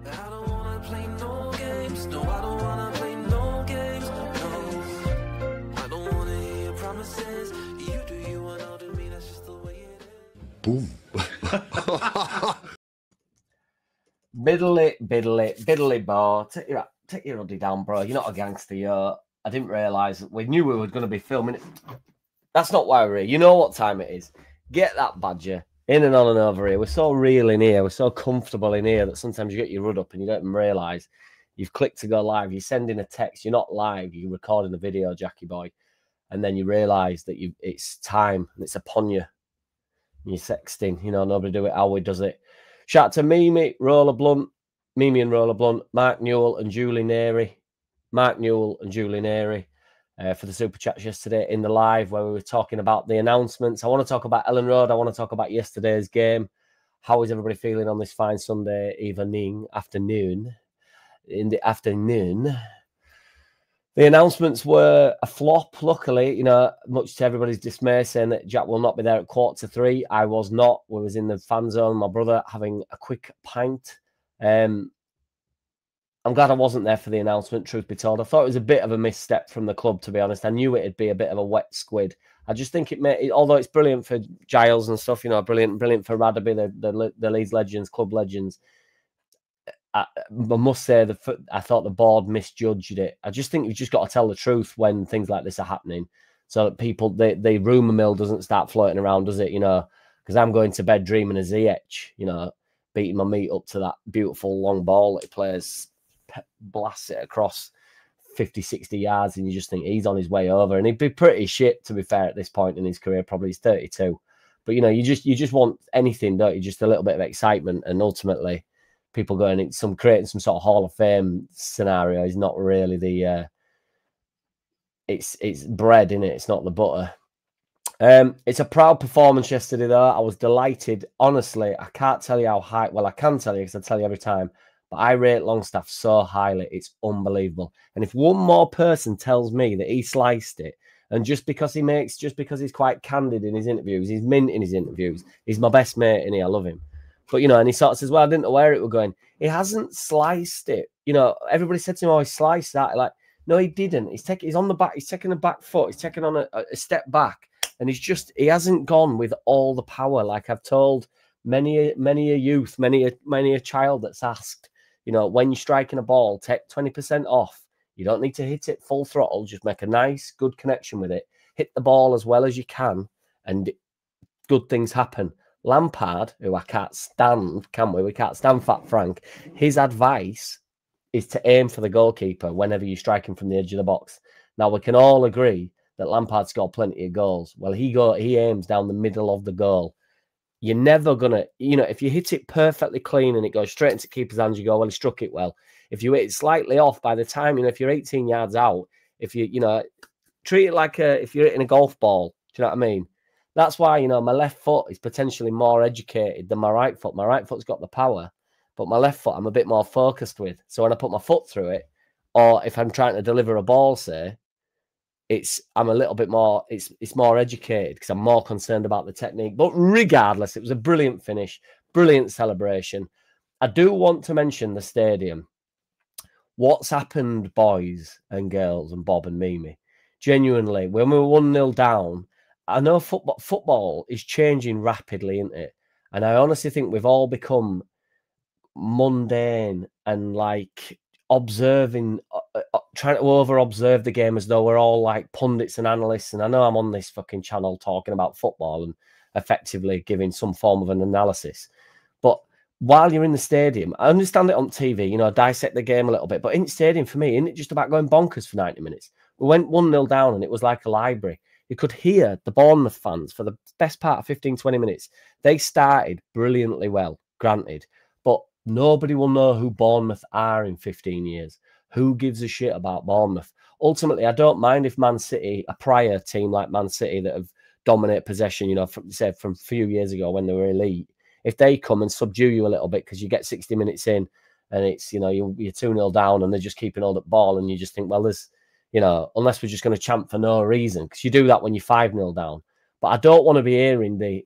I don't wanna play no games. No, I don't wanna play no games. No, I don't wanna hear your promises. You do you and I'll do me. That's just the way it is. Boom. Biddly bar. Take your hoodie down, bro. You're not a gangster, yo. I didn't realise. We knew we were going to be filming it. That's not why we're here. You know what time it is. Get that badger in and on and over here. We're so real in here. We're so comfortable in here that sometimes you get your hood up and you don't even realise you've clicked to go live. You're sending a text. You're not live. You're recording a video, Jackie boy. And then you realise that it's time and it's upon you. And you're sexting. You know, nobody do it how we does it. Shout out to Mimi, Roller Blunt, Mimi and Roller Blunt, Mark Newell and Julie Neri. Mark Newell and Julie Neri for the Super Chats yesterday in the live where we were talking about the announcements. I want to talk about Elland Road. I want to talk about yesterday's game. How is everybody feeling on this fine Sunday afternoon? In the afternoon, the announcements were a flop, luckily, you know, much to everybody's dismay, saying that Jack will not be there at 3:15. I was not. We was in the fan zone, my brother having a quick pint. I'm glad I wasn't there for the announcement, truth be told. I thought it was a bit of a misstep from the club, to be honest. I knew it'd be a bit of a wet squid. I just think it made, although it's brilliant for Giles and stuff, you know, brilliant for Radaby, the Leeds legends, club legends. I must say that I thought the board misjudged it. I just think you've just got to tell the truth when things like this are happening, so that people, the rumour mill doesn't start floating around, does it? You know, because I'm going to bed dreaming of Ziyech, you know, beating my meat up to that beautiful long ball that he plays, blasts it across 50, 60 yards, and you just think he's on his way over. And he'd be pretty shit, to be fair, at this point in his career. Probably he's 32. But, you know, you just want anything, don't you? Just a little bit of excitement. And ultimately, people going in creating some sort of Hall of Fame scenario is not really the it's bread, in it. It's not the butter. It's a proud performance yesterday, though. I was delighted. Honestly, I can't tell you how high. Well, I can tell you because I tell you every time. But I rate Longstaff so highly. It's unbelievable. And if one more person tells me that he sliced it, and just because he's quite candid in his interviews, he's mint in his interviews, he's my best mate in here. I love him. But, you know, and he sort of says, well, I didn't know where it was going. He hasn't sliced it. You know, everybody said to him, oh, he sliced that. Like, no, he didn't. He's on the back. He's taking a back foot. He's taking on a step back. And he hasn't gone with all the power. Like I've told many a youth, many a child that's asked, you know, when you're striking a ball, take 20% off. You don't need to hit it full throttle. Just make a nice, good connection with it. Hit the ball as well as you can, and good things happen. Lampard, who I can't stand, can we? We can't stand Fat Frank. His advice is to aim for the goalkeeper whenever you strike him from the edge of the box. Now, we can all agree that Lampard scored plenty of goals. Well, he aims down the middle of the goal. You're never going to, you know, if you hit it perfectly clean and it goes straight into keeper's hands, you go, well, he struck it well. If you hit it slightly off, by the time, you know, if you're 18 yards out, if you know, treat it like if you're hitting a golf ball. Do you know what I mean? That's why, you know, my left foot is potentially more educated than my right foot. My right foot's got the power, but my left foot I'm a bit more focused with. So when I put my foot through it, or if I'm trying to deliver a ball, say, I'm a little bit more, it's more educated because I'm more concerned about the technique. But regardless, it was a brilliant finish, brilliant celebration. I do want to mention the stadium. What's happened, boys and girls and Bob and Mimi, genuinely, when we were 1-0 down, I know football is changing rapidly, isn't it? And I honestly think we've all become mundane and like observing, trying to over-observe the game as though we're all like pundits and analysts. And I know I'm on this fucking channel talking about football and effectively giving some form of an analysis. But while you're in the stadium, I understand it on TV, you know, dissect the game a little bit. But in the stadium, for me, isn't it just about going bonkers for 90 minutes? We went 1-0 down and it was like a library. You could hear the Bournemouth fans for the best part of 15, 20 minutes. They started brilliantly well, granted. But nobody will know who Bournemouth are in 15 years. Who gives a shit about Bournemouth? Ultimately, I don't mind if Man City, a prior team like Man City that have dominated possession, you know, from a few years ago when they were elite, if they come and subdue you a little bit because you get 60 minutes in and it's, you know, you're 2-0 down and they're just keeping all that ball and you just think, well, there's, you know, unless we're just going to champ for no reason, because you do that when you're 5-0 down. But I don't want to be hearing the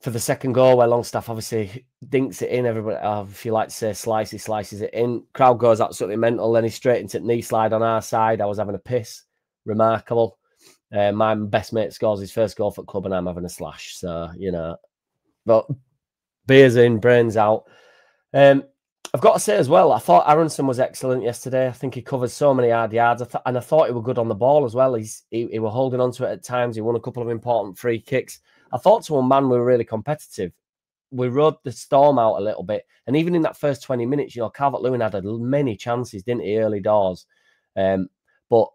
for the second goal, where Longstaff obviously dinks it in. Everybody, if you like to say slices it in. Crowd goes absolutely mental. Then he's straight into knee slide on our side. I was having a piss. Remarkable. My best mate scores his first goal for the club, and I'm having a slash. So, you know, but beers in, brains out. I've got to say as well, I thought Aronson was excellent yesterday. I think he covered so many hard yards, and I thought he was good on the ball as well. He was holding on to it at times. He won a couple of important free kicks. I thought to a man we were really competitive. We rode the storm out a little bit, and even in that first 20 minutes, you know, Calvert-Lewin had many chances, didn't he, early doors? But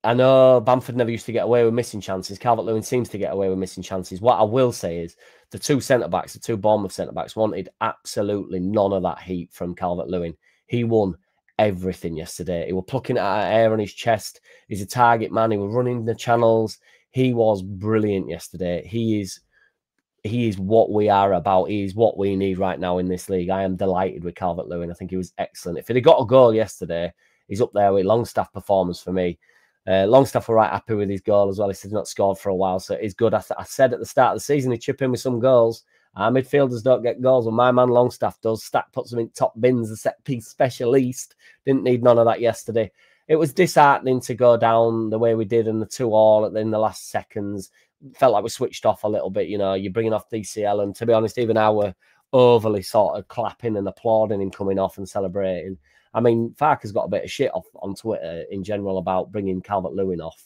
I know Bamford never used to get away with missing chances. Calvert-Lewin seems to get away with missing chances. What I will say is the two centre-backs, the two Bournemouth centre-backs, wanted absolutely none of that heat from Calvert-Lewin. He won everything yesterday. He was plucking at air on his chest. He's a target man. He was running the channels. He was brilliant yesterday. He is what we are about. He is what we need right now in this league. I am delighted with Calvert-Lewin. I think he was excellent. If he'd got a goal yesterday, he's up there with Longstaff performance for me. Longstaff were right happy with his goal as well. He said he's not scored for a while, so it's good. I said at the start of the season he'd chip in with some goals. Our midfielders don't get goals, and my man Longstaff does. Stack puts them in top bins, the set piece specialist. Didn't need none of that yesterday. It was disheartening to go down the way we did in the 2-2 in the last seconds. Felt like we switched off a little bit. You know, you're bringing off DCL, and to be honest, even I were overly sort of clapping and applauding him coming off and celebrating. I mean, Farker's got a bit of shit off on Twitter in general about bringing Calvert-Lewin off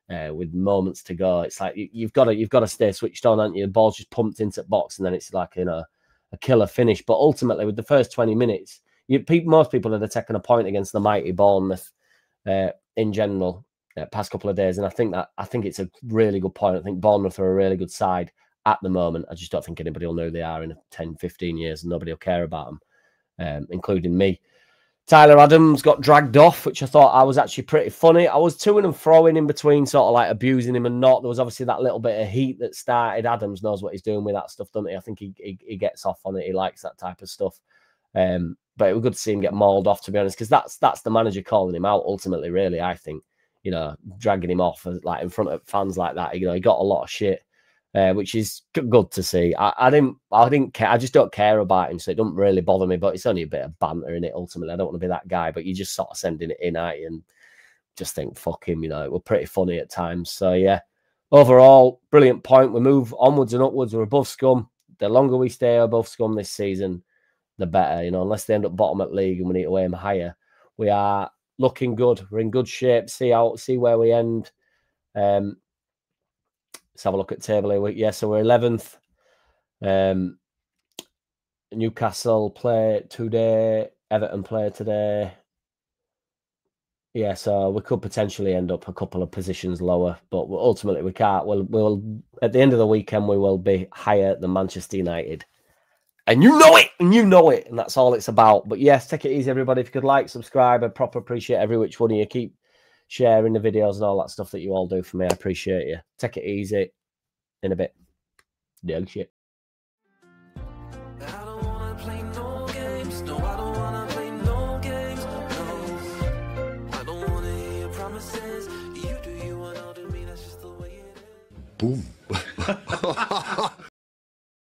with moments to go. It's like you've got to stay switched on, haven't you? The ball's just pumped into the box, and then it's like, you know, a killer finish. But ultimately, with the first 20 minutes, most people would have taken a point against the mighty Bournemouth in general past couple of days, and I think it's a really good point. I think Bournemouth are a really good side at the moment. I just don't think anybody will know who they are in 10, 15 years, and nobody will care about them, including me. Tyler Adams got dragged off, which I thought I was actually pretty funny. I was toing and froing in between, sort of like abusing him and not. There was obviously that little bit of heat that started. Adams knows what he's doing with that stuff, doesn't he? I think he gets off on it. He likes that type of stuff. But it was good to see him get mauled off, to be honest, because that's the manager calling him out ultimately, really, I think. You know, dragging him off like in front of fans like that. You know, he got a lot of shit. Which is good to see. I didn't care. I just don't care about him, so it doesn't really bother me. But it's only a bit of banter in it. Ultimately, I don't want to be that guy. But you just sort of sending it in at you and just think, fuck him. You know, it was pretty funny at times. So yeah, overall, brilliant point. We move onwards and upwards. We're above scum. The longer we stay above scum this season, the better. You know, unless they end up bottom at league and we need to aim higher, we are looking good. We're in good shape. See where we end. Let's have a look at the table here. Yeah, so we're 11th. Newcastle play today. Everton play today. Yeah, so we could potentially end up a couple of positions lower, but ultimately we can't. We'll at the end of the weekend we will be higher than Manchester United, and you know it, and that's all it's about. But yes, take it easy, everybody. If you could like, subscribe, I proper appreciate every which one of you. Keep sharing the videos and all that stuff that you all do for me. I appreciate you. Take it easy. In a bit. Dog shit. I don't wanna play no games. No, I don't wanna play no games. No, I don't wanna hear your promises. You do you and I'll do me. That's just the way it is. Boom.